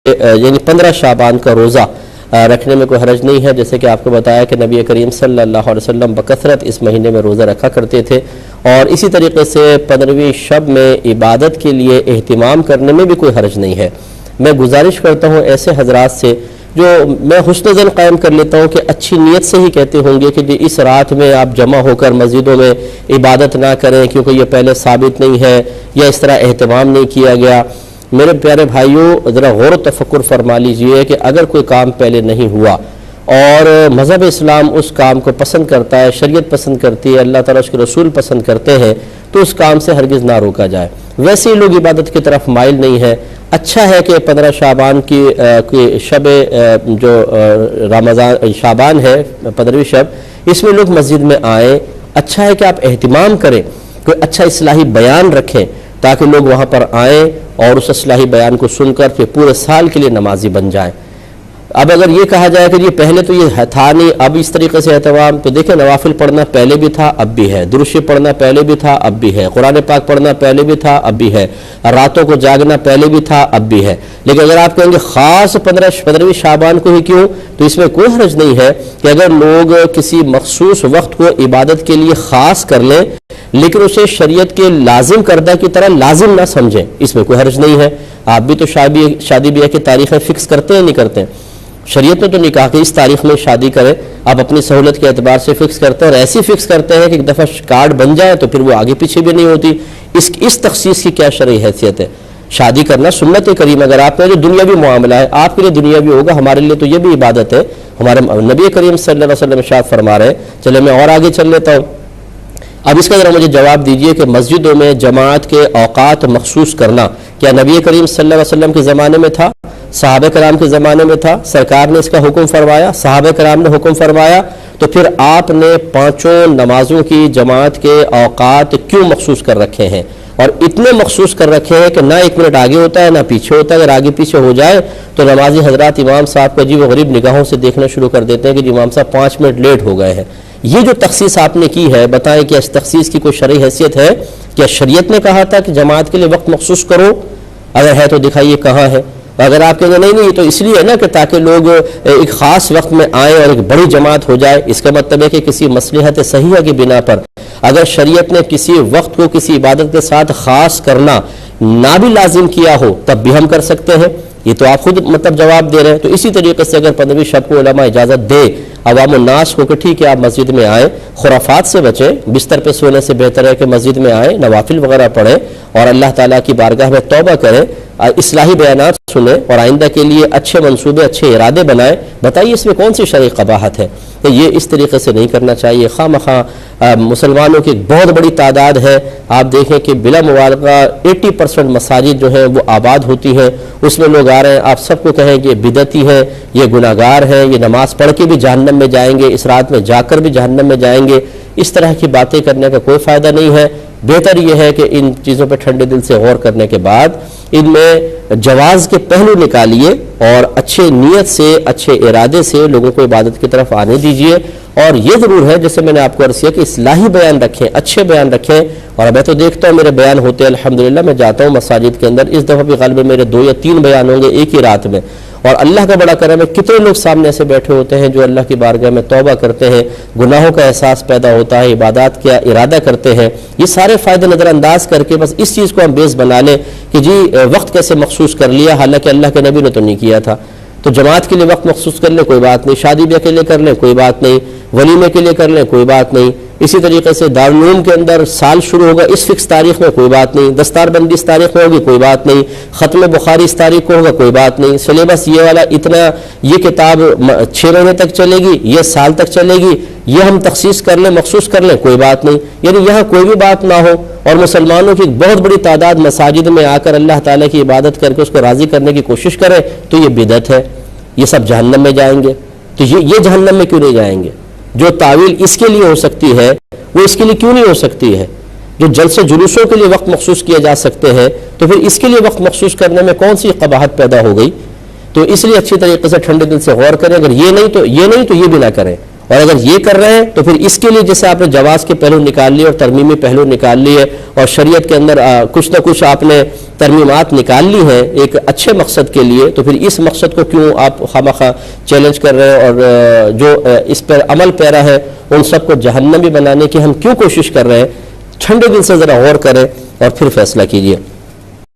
یعنی 15 شعبان کا روزہ رکھنے میں کوئی حرج نہیں ہے، جیسے کہ آپ کو بتایا کہ نبی کریم صلی اللہ علیہ وسلم بکثرت اس مہینے میں روزہ رکھا کرتے تھے، اور اسی طریقے سے 15ویں شب میں عبادت کے لیے اہتمام کرنے میں بھی کوئی حرج نہیں ہے۔ میں گزارش کرتا ہوں ایسے حضرات سے جو میں حسن ظن قائم کر لیتا ہوں کہ اچھی نیت سے ہی کہتے ہوں گے کہ اس رات میں آپ جمع ہو کر مسجدوں میں عبادت نہ کریں کیونکہ یہ پہلے ثابت نہیں ہے یا اس طرح اہتمام نہیں کیا گیا۔ میرے پیارے بھائیوں، ذرا غور و تفکر فرما لیجئے کہ اگر کوئی کام پہلے نہیں ہوا اور مذہب اسلام اس کام کو پسند کرتا ہے، شریعت پسند کرتی ہے، اللہ تعالیٰ اس کے رسول پسند کرتے ہیں، تو اس کام سے ہرگز نہ روکا جائے۔ ویسے ہی لوگ عبادت کی طرف مائل نہیں ہے۔ اچھا ہے کہ 15 شعبان کی شب جو رمضان شعبان ہے 15ویں شب، اس میں لوگ مسجد میں آئیں۔ اچھا ہے کہ آپ اہتمام کریں، کوئی اچھا اصلاحی بیان رکھیں تاکہ لوگ وہاں پر آئیں اور اس اصلاحی بیان کو سن کر پھر پورے سال کے لیے نمازی بن جائیں۔ اب اگر یہ کہا جائے کہ یہ پہلے تو یہ تھا نہیں، اب اس طریقے سے اہتمام، تو دیکھیں نوافل پڑھنا پہلے بھی تھا، اب بھی ہے، درود شریف پڑھنا پہلے بھی تھا، اب بھی ہے، قرآن پاک پڑھنا پہلے بھی تھا، اب بھی ہے، راتوں کو جاگنا پہلے بھی تھا، اب بھی ہے۔ لیکن اگر آپ کہیں گے خاص 15ویں شعبان کو ہی کیوں، تو اس میں کوئی حرج نہیں ہے کہ اگر لوگ کسی مخصوص وقت کو عبادت کے لیے خاص کر لیں لیکن اسے شریعت کے لازم کردہ کی طرح لازم نہ سمجھیں، اس میں کوئی حرج نہیں ہے۔ آپ بھی تو شادی بیاہ کی تاریخیں فکس کرتے ہیں نہیں کرتے ہیں؟ شریعت نے تو نہیں کہا کہ اس تاریخ میں شادی کریں، آپ اپنی سہولت کے اعتبار سے فکس کرتے ہیں اور ایسی فکس کرتے ہیں کہ ایک دفعہ کارڈ بن جائے تو پھر وہ آگے پیچھے بھی نہیں ہوتی۔ اس تخصیص کی کیا شرعی حیثیت ہے؟ شادی کرنا سنت کریم، اگر آپ نے جو دنیاوی معاملہ ہے آپ کے لیے دنیاوی ہوگا، ہمارے لیے تو یہ بھی عبادت ہے۔ ہمارے نبی کریم صلی اللہ علیہ وسلم ارشاد فرما رہے ہیں، چلے میں اور آگے چل لیتا ہوں۔ اب اس کا ذرا مجھے جواب دیجئے کہ مسجدوں میں جماعت کے اوقات مخصوص کرنا کیا نبی کریم صلی اللہ علیہ وسلم کے زمانے میں تھا؟ صحابہ کرام کے زمانے میں تھا؟ سرکار نے اس کا حکم فرمایا، صحابہ کرام نے حکم فرمایا، تو پھر آپ نے 5 نمازوں کی جماعت کے اوقات کیوں مخصوص کر رکھے ہیں؟ اور اتنے مخصوص کر رکھے ہیں کہ نہ 1 منٹ آگے ہوتا ہے نہ پیچھے ہوتا ہے۔ اگر آگے پیچھے ہو جائے تو نمازی حضرات امام صاحب کو عجیب و غریب نگاہوں سے دیکھنا شروع کر دیتے ہیں کہ امام صاحب 5 منٹ لیٹ ہو گئے ہیں۔ یہ جو تخصیص آپ نے کی ہے، بتائیں کہ اس تخصیص کی کوئی شرعی حیثیت ہے؟ کیا شریعت نے کہا تھا کہ جماعت کے لیے وقت مخصوص کرو؟ اگر ہے تو دکھائیے کہاں ہے۔ اگر آپ کہیں گے نہیں یہ تو اس لیے ہے نا کہ تاکہ لوگ ایک خاص وقت میں آئیں اور ایک بڑی جماعت ہو جائے، اس کا مطلب ہے کہ کسی مصلحت صحیحہ کی بنا پر اگر شریعت نے کسی وقت کو کسی عبادت کے ساتھ خاص کرنا نہ بھی لازم کیا ہو تب بھی ہم کر سکتے ہیں۔ یہ تو آپ خود جواب دے رہے ہیں۔ تو اسی طریقے سے اگر 15ویں شب کو علماء اجازت دے عوام الناس کو کہ ٹھیک ہے آپ مسجد میں آئیں، خرافات سے بچیں، بستر پہ سونے سے بہتر ہے کہ مسجد میں آئیں، نوافل وغیرہ پڑھیں اور اللہ تعالیٰ کی بارگاہ میں توبہ کریں، اصلاحی بیانات سنیں اور آئندہ کے لیے اچھے منصوبے اچھے ارادے بنائیں۔ بتائیے اس میں کون سی شرعی قباحت ہے؟ کہ یہ اس طریقے سے نہیں کرنا چاہیے۔ خواہ مخواہ مسلمانوں کی ایک بہت بڑی تعداد ہے، آپ دیکھیں کہ بلا مبالغہ 80% مساجد جو ہیں وہ آباد ہوتی ہیں، اس میں لوگ آ رہے ہیں، آپ سب کو کہیں کہ یہ بدعتی ہے، یہ گناہگار ہیں، یہ نماز پڑھ کے بھی جہنم میں جائیں گے، اس رات میں جا کر بھی جہنم میں جائیں گے۔ اس طرح کی باتیں کرنے کا کوئی فائدہ نہیں ہے۔ بہتر یہ ہے کہ ان چیزوں پہ ٹھنڈے دل سے غور کرنے کے بعد ان میں جواز کے پہلو نکالیے اور اچھے نیت سے اچھے ارادے سے لوگوں کو عبادت کی طرف آنے دیجیے۔ اور یہ ضرور ہے جیسے میں نے آپ کو عرض کیا کہ اصلاحی بیان رکھیں، اچھے بیان رکھیں۔ اور میں تو دیکھتا ہوں میرے بیان ہوتے ہیں الحمدللہ، میں جاتا ہوں مساجد کے اندر، اس دفعہ بھی غالباً میرے 2 یا 3 بیان ہوں گے ایک ہی رات میں، اور اللہ کا بڑا کرم ہے کتنے لوگ سامنے سے بیٹھے ہوتے ہیں جو اللہ کی بارگاہ میں توبہ کرتے ہیں، گناہوں کا احساس پیدا ہوتا ہے، عبادات کا ارادہ کرتے ہیں۔ یہ سارے فائدے نظر انداز کر کے بس اس چیز کو ہم بیس بنا لیں کہ جی وقت کیسے مخصوص کر لیا، حالانکہ اللہ کے نبی نے تو نہیں کیا تھا۔ تو جماعت کے لیے وقت مخصوص کر لیں کوئی بات نہیں، شادی بیاہ کے لیے کر لیں کوئی بات نہیں، ولیمے کے لیے کر لیں کوئی بات نہیں۔ اسی طریقے سے دارالعلوم کے اندر سال شروع ہوگا اس فکس تاریخ میں کوئی بات نہیں، دستار بندی اس تاریخ میں ہوگی کوئی بات نہیں، ختم بخاری اس تاریخ کو ہوگا کوئی بات نہیں، سلیبس یہ والا اتنا، یہ کتاب 6 مہینے تک چلے گی، یہ سال تک چلے گی، یہ ہم تخصیص کر لیں مخصوص کر لیں کوئی بات نہیں۔ یعنی یہاں کوئی بھی بات نہ ہو اور مسلمانوں کی ایک بہت بڑی تعداد مساجد میں آ کر اللہ تعالیٰ کی عبادت کر کے اس کو راضی کرنے کی کوشش کرے تو یہ بدعت ہے، یہ سب جہنم میں جائیں گے۔ تو یہ جہنم میں کیوں نہیں جائیں گے؟ جو تعویل اس کے لیے ہو سکتی ہے وہ اس کے لیے کیوں نہیں ہو سکتی ہے؟ جو جلسے جلوسوں کے لیے وقت مخصوص کیے جا سکتے ہیں تو پھر اس کے لیے وقت مخصوص کرنے میں کون سی قباحت پیدا ہو گئی؟ تو اس لیے اچھی طریقے سے ٹھنڈے دل سے غور کریں، اگر یہ نہیں تو یہ بھی نہ کریں، اور اگر یہ کر رہے ہیں تو پھر اس کے لیے جیسے آپ نے جواز کے پہلو نکال لیے اور ترمیمی پہلو نکال لیے اور شریعت کے اندر کچھ نہ کچھ آپ نے ترمیمات نکال لی ہیں ایک اچھے مقصد کے لیے، تو پھر اس مقصد کو کیوں آپ خواہ چیلنج کر رہے ہیں، اور جو اس پر عمل پیرا ہے ان سب کو جہنمی بنانے کی ہم کیوں کوشش کر رہے ہیں؟ ٹھنڈے دل سے ذرا غور کریں اور پھر فیصلہ کیجیے۔